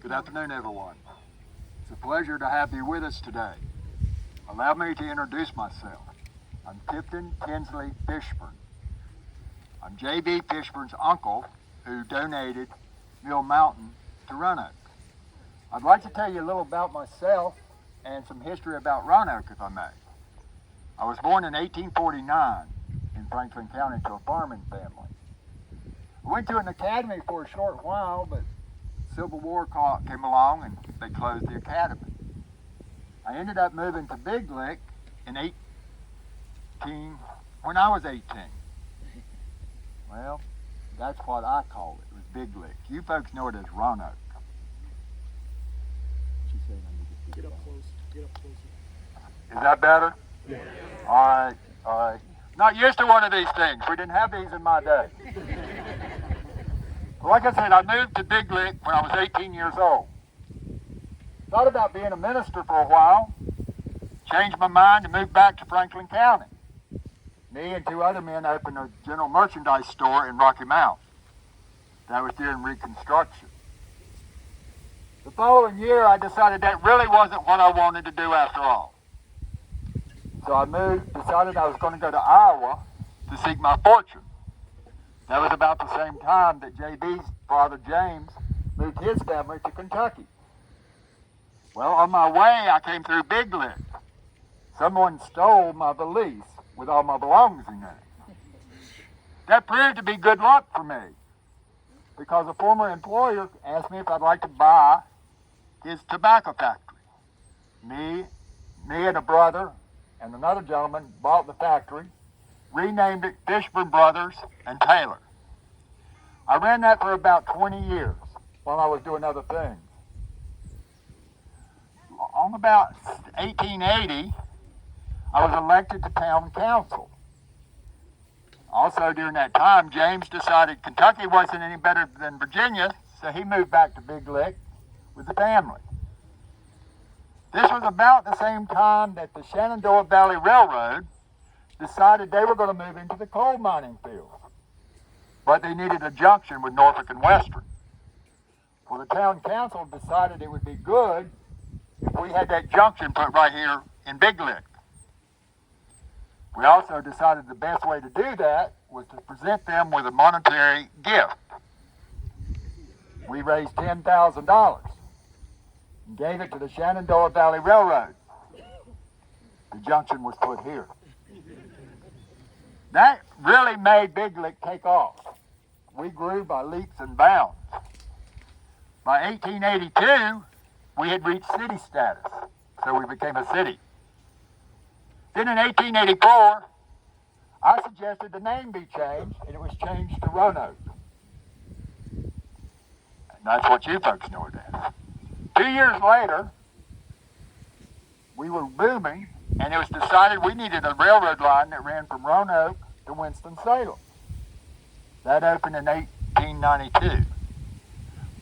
Good afternoon, everyone. It's a pleasure to have you with us today. Allow me to introduce myself. I'm Tipton Fishburn. I'm J.B. Fishburn's uncle who donated Mill Mountain to Roanoke. I'd like to tell you a little about myself and some history about Roanoke, if I may. I was born in 1849 in Franklin County to a farming family. I went to an academy for a short while, but Civil War came along and they closed the academy. I ended up moving to Big Lick when I was 18. Well, that's what I call it, was Big Lick. You folks know it as Roanoke. She said I need to Get up close. Get up closer. Is that better? Yeah. All right. Not used to one of these things. We didn't have these in my day. Like I said, I moved to Big Lick when I was 18 years old. Thought about being a minister for a while, changed my mind and moved back to Franklin County. Me and two other men opened a general merchandise store in Rocky Mount. That was during Reconstruction. The following year, I decided that really wasn't what I wanted to do after all. So I decided I was going to go to Iowa to seek my fortune. That was about the same time that J.B.'s father, James, moved his family to Kentucky. Well, on my way, I came through Big Lick. Someone stole my valise with all my belongings in it. That proved to be good luck for me, because a former employer asked me if I'd like to buy his tobacco factory. Me and a brother and another gentleman bought the factory, renamed it Fishburn Brothers and Taylor. I ran that for about 20 years while I was doing other things. On about 1880, I was elected to town council. Also during that time, James decided Kentucky wasn't any better than Virginia, so he moved back to Big Lick with the family. This was about the same time that the Shenandoah Valley Railroad decided they were going to move into the coal mining field. But they needed a junction with Norfolk and Western. Well, the town council decided it would be good if we had that junction put right here in Big Lick. We also decided the best way to do that was to present them with a monetary gift. We raised $10,000 and gave it to the Shenandoah Valley Railroad. The junction was put here. That really made Big Lick take off. We grew by leaps and bounds. By 1882, we had reached city status, so we became a city. Then in 1884, I suggested the name be changed, and it was changed to Roanoke. And that's what you folks know it as. 2 years later, we were booming, and it was decided we needed a railroad line that ran from Roanoke to Winston-Salem. That opened in 1892.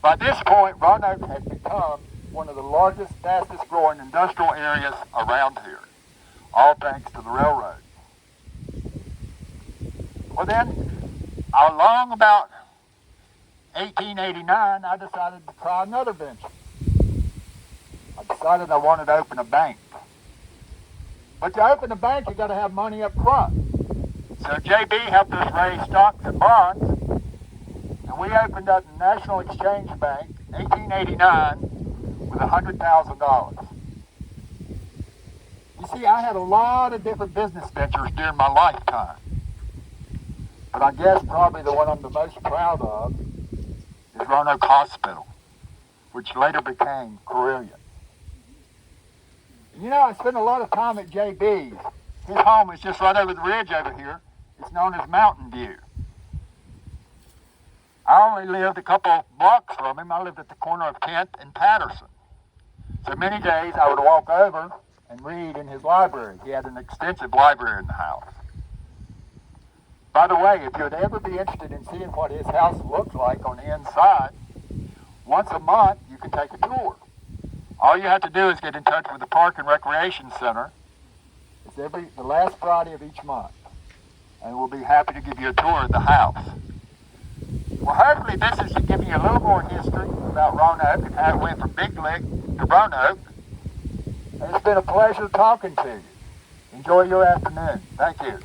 By this point, Roanoke had become one of the largest, fastest growing industrial areas around here, all thanks to the railroad. Well then, along about 1889, I decided to try another venture. I decided I wanted to open a bank. But to open a bank, you got to have money up front. So JB helped us raise stocks and bonds, and we opened up the National Exchange Bank in 1889 with $100,000. You see, I had a lot of different business ventures during my lifetime, but I guess probably the one I'm the most proud of is Roanoke Hospital, which later became Carillion. You know, I spent a lot of time at JB's. His home is just right over the ridge over here. It's known as Mountain View. I only lived a couple blocks from him. I lived at the corner of 10th and Patterson. So many days I would walk over and read in his library. He had an extensive library in the house. By the way, if you'd ever be interested in seeing what his house looks like on the inside, once a month you can take a tour. All you have to do is get in touch with the Park and Recreation Center. It's the last Friday of each month, and we'll be happy to give you a tour of the house. Well, hopefully this is giving you a little more history about Roanoke and how it went from Big Lick to Roanoke. And it's been a pleasure talking to you. Enjoy your afternoon. Thank you.